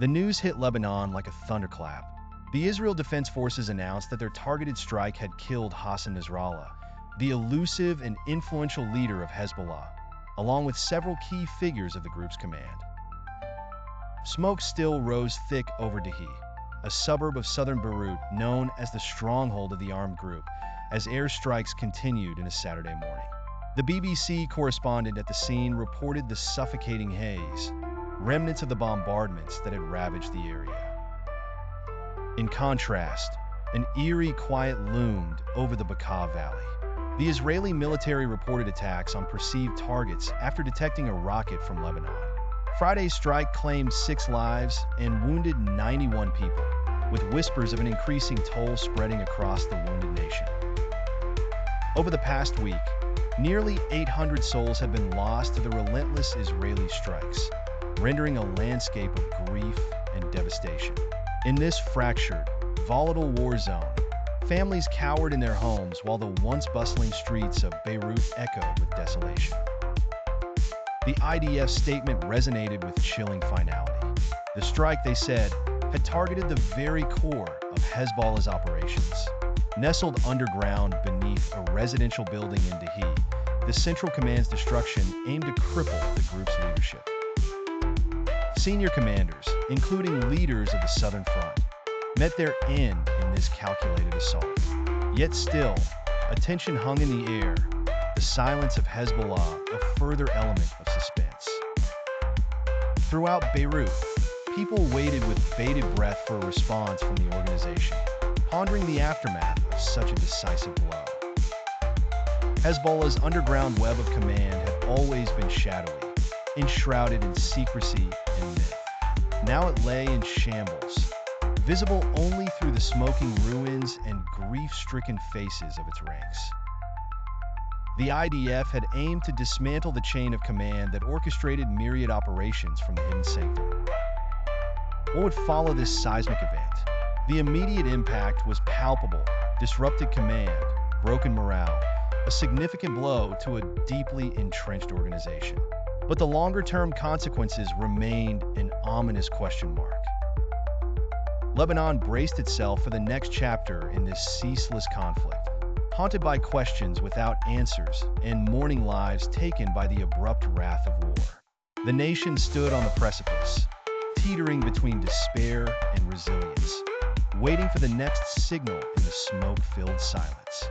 The news hit Lebanon like a thunderclap. The Israel Defense Forces announced that their targeted strike had killed Hassan Nasrallah, the elusive and influential leader of Hezbollah, along with several key figures of the group's command. Smoke still rose thick over Dahieh, a suburb of southern Beirut known as the stronghold of the armed group, as airstrikes continued in a Saturday morning. The BBC correspondent at the scene reported the suffocating haze, remnants of the bombardments that had ravaged the area. In contrast, an eerie quiet loomed over the Bekaa Valley. The Israeli military reported attacks on perceived targets after detecting a rocket from Lebanon. Friday's strike claimed 6 lives and wounded 91 people, with whispers of an increasing toll spreading across the wounded nation. Over the past week, nearly 800 souls have been lost to the relentless Israeli strikes, rendering a landscape of grief and devastation. In this fractured, volatile war zone, families cowered in their homes while the once bustling streets of Beirut echoed with desolation. The IDF statement resonated with chilling finality. The strike, they said, had targeted the very core of Hezbollah's operations. Nestled underground beneath a residential building in Dahieh, the Central Command's destruction aimed to cripple the group's leadership. Senior commanders, including leaders of the Southern Front, met their end in this calculated assault. Yet still, attention hung in the air, the silence of Hezbollah a further element of suspense. Throughout Beirut, people waited with bated breath for a response from the organization, pondering the aftermath of such a decisive blow. Hezbollah's underground web of command had always been shadowy, enshrouded in secrecy and myth. Now it lay in shambles, visible only through the smoking ruins and grief-stricken faces of its ranks. The IDF had aimed to dismantle the chain of command that orchestrated myriad operations from the hidden sanctum. What would follow this seismic event? The immediate impact was palpable: disrupted command, broken morale, a significant blow to a deeply entrenched organization. But the longer-term consequences remained an ominous question mark. Lebanon braced itself for the next chapter in this ceaseless conflict, haunted by questions without answers and mourning lives taken by the abrupt wrath of war. The nation stood on the precipice, teetering between despair and resilience, waiting for the next signal in the smoke-filled silence.